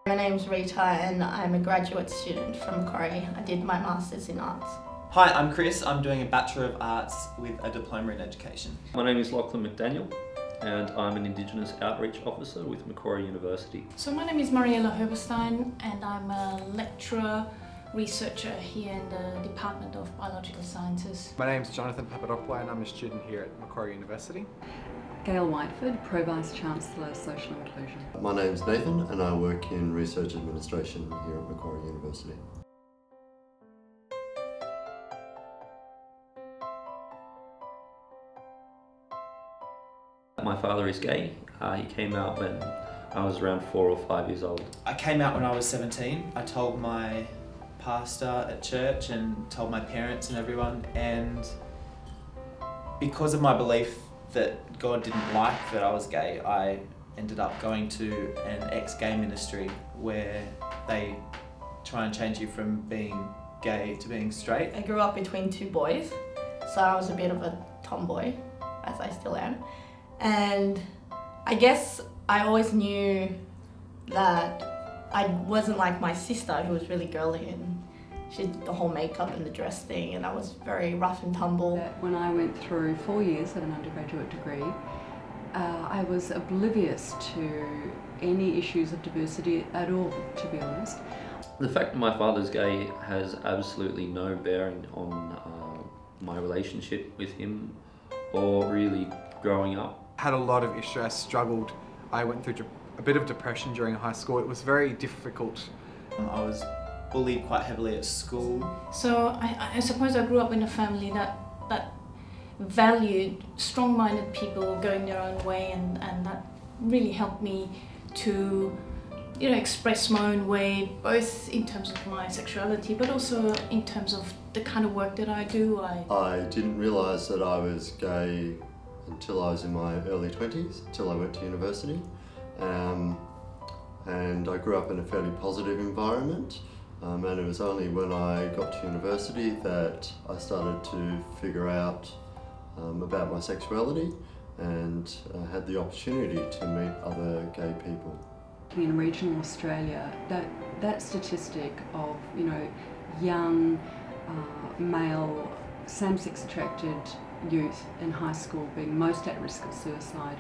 My name's Rita and I'm a graduate student from Macquarie. I did my Masters in Arts. Hi, I'm Chris. I'm doing a Bachelor of Arts with a Diploma in Education. My name is Lachlan McDaniel and I'm an Indigenous Outreach Officer with Macquarie University. So my name is Mariella Herberstein and I'm a lecturer, researcher here in the Department of Biological Sciences. My name is Jonathan Papadopoulos and I'm a student here at Macquarie University. Gail Whiteford, Pro-Vice Chancellor, Social Inclusion. My name's Nathan and I work in Research Administration here at Macquarie University. My father is gay. He came out when I was around 4 or 5 years old. I came out when I was 17. I told my pastor at church and told my parents and everyone, and because of my belief that God didn't like that I was gay, I ended up going to an ex-gay ministry where they try and change you from being gay to being straight. I grew up between two boys, so I was a bit of a tomboy, as I still am. And I guess I always knew that I wasn't like my sister, who was really girly and she did the whole makeup and the dress thing, and I was very rough and tumble. When I went through 4 years at an undergraduate degree, I was oblivious to any issues of diversity at all, to be honest. The fact that my father's gay has absolutely no bearing on my relationship with him or really growing up. Had a lot of issues, I struggled. I went through a bit of depression during high school. It was very difficult. I was bullied quite heavily at school. So I suppose I grew up in a family that valued strong-minded people going their own way, and that really helped me to express my own way, both in terms of my sexuality but also in terms of the kind of work that I do. I didn't realise that I was gay until I was in my early 20s, until I went to university. And I grew up in a fairly positive environment. And it was only when I got to university that I started to figure out about my sexuality and had the opportunity to meet other gay people. In regional Australia, that statistic of young male same-sex attracted youth in high school being most at risk of suicide,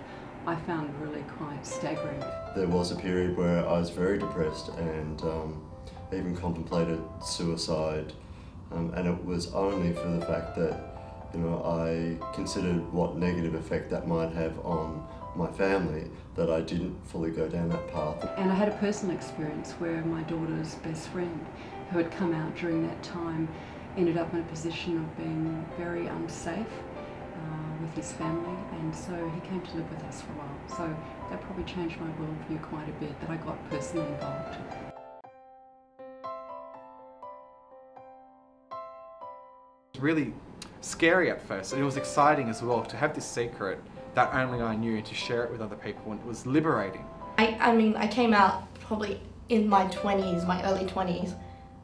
I found really quite staggering. There was a period where I was very depressed and even contemplated suicide, and it was only for the fact that I considered what negative effect that might have on my family that I didn't fully go down that path. And I had a personal experience where my daughter's best friend, who had come out during that time, ended up in a position of being very unsafe with his family, and so he came to live with us for a while. So that probably changed my worldview quite a bit, that I got personally involved. It was really scary at first, and it was exciting as well to have this secret that only I knew and to share it with other people, and it was liberating. I came out probably in my 20s, my early 20s,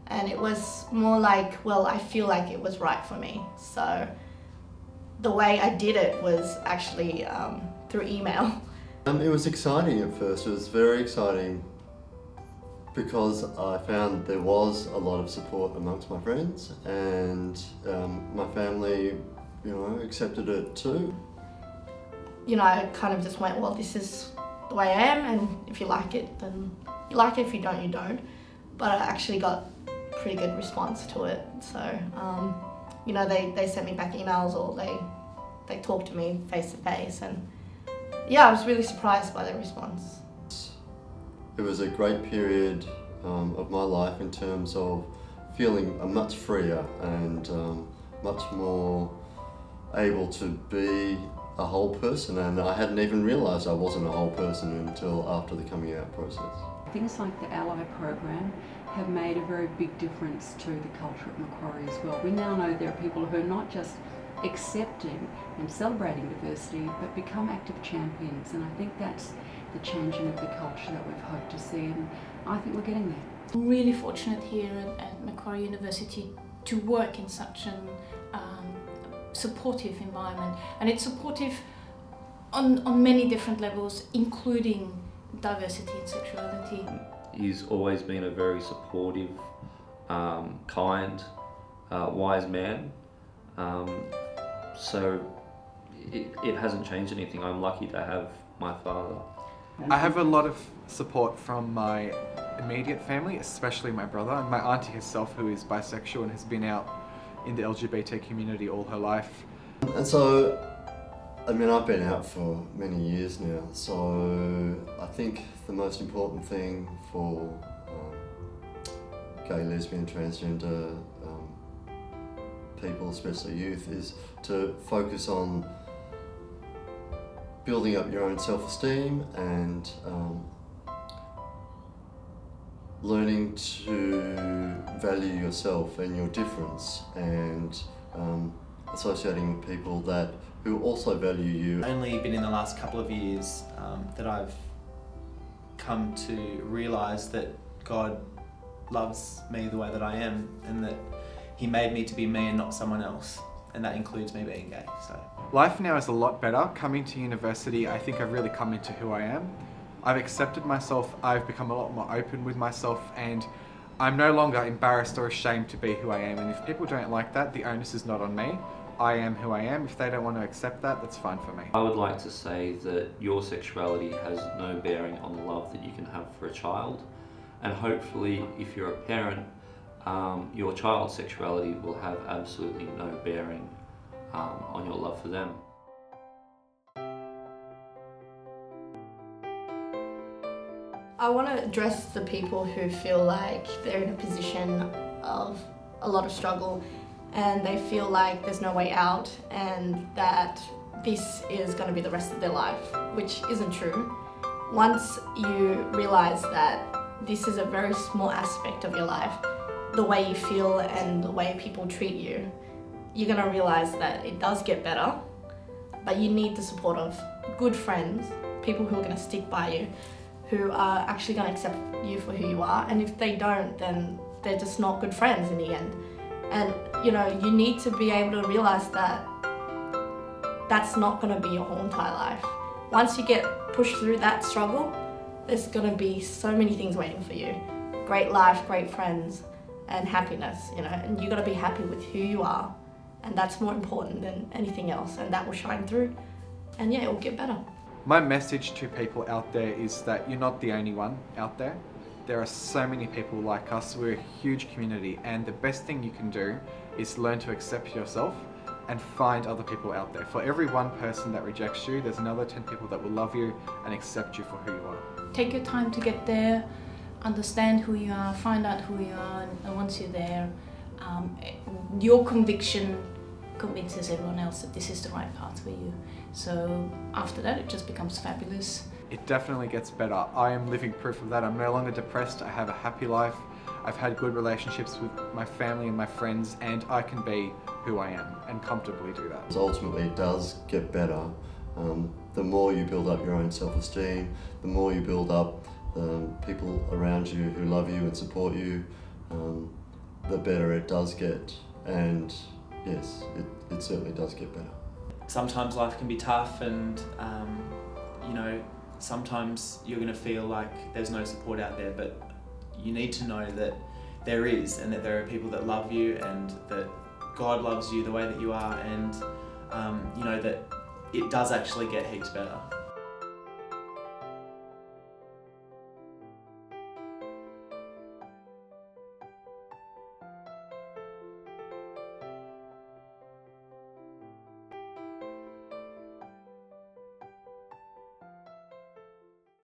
and it was more like, well, I feel like it was right for me. So the way I did it was actually through email. It was exciting at first. It was very exciting because I found there was a lot of support amongst my friends, and my family, accepted it too. I kind of just went, well, this is the way I am, and if you like it, then you like it. If you don't, you don't. But I actually got pretty good response to it. So, they sent me back emails, or they talked to me face to face, and yeah, I was really surprised by the response. It was a great period of my life in terms of feeling much freer and much more able to be a whole person, and I hadn't even realised I wasn't a whole person until after the coming out process. Things like the Ally program have made a very big difference to the culture at Macquarie as well. We now know there are people who are not just accepting and celebrating diversity, but become active champions, and I think that's the changing of the culture that we've hoped to see, and I think we're getting there. I'm really fortunate here at Macquarie University to work in such an supportive environment, and it's supportive on many different levels, including diversity and sexuality. He's always been a very supportive, kind, wise man. So it hasn't changed anything. I'm lucky to have my father. I have a lot of support from my immediate family, especially my brother and my auntie herself, who is bisexual and has been out in the LGBT community all her life. And so, I mean, I've been out for many years now, so I think the most important thing for gay, lesbian, transgender people, especially youth, is to focus on building up your own self-esteem and learning to value yourself and your difference, and associating with people who also value you. Only been in the last couple of years that I've come to realise that God loves me the way that I am, and that He made me to be me and not someone else, and that includes me being gay. So Life now is a lot better. Coming to university, I think I've really come into who I am. I've accepted myself, I've become a lot more open with myself, and I'm no longer embarrassed or ashamed to be who I am. And if people don't like that, the onus is not on me. I am who I am. If they don't want to accept that, that's fine for me. I would like to say that your sexuality has no bearing on the love that you can have for a child, and hopefully if you're a parent, your child's sexuality will have absolutely no bearing on your love for them. I want to address the people who feel like they're in a position of a lot of struggle and they feel like there's no way out and that this is going to be the rest of their life, which isn't true. Once you realise that this is a very small aspect of your life, the way you feel and the way people treat you, you're going to realise that it does get better, but you need the support of good friends, people who are going to stick by you, who are actually going to accept you for who you are, and if they don't, then they're just not good friends in the end. And you know, you need to be able to realise that that's not going to be your whole entire life. Once you get pushed through that struggle, there's going to be so many things waiting for you. Great life, great friends, and happiness, you know, and you've got to be happy with who you are, and that's more important than anything else, and that will shine through, and yeah, it will get better. My message to people out there is that you're not the only one out there. There are so many people like us. We're a huge community, and the best thing you can do is learn to accept yourself and find other people out there. For every one person that rejects you, there's another 10 people that will love you and accept you for who you are. Take your time to get there, understand who you are, find out who you are, and once you're there, your conviction convinces everyone else that this is the right path for you. So after that, it just becomes fabulous. It definitely gets better. I am living proof of that. I'm no longer depressed. I have a happy life. I've had good relationships with my family and my friends, and I can be who I am and comfortably do that. Ultimately, it does get better. The more you build up your own self-esteem, the more you build up people around you who love you and support you, the better it does get. And yes, it certainly does get better. sometimes life can be tough, and you know, sometimes you're going to feel like there's no support out there, but you need to know that there is, and that there are people that love you, and that God loves you the way that you are, and you know that it does actually get heaps better.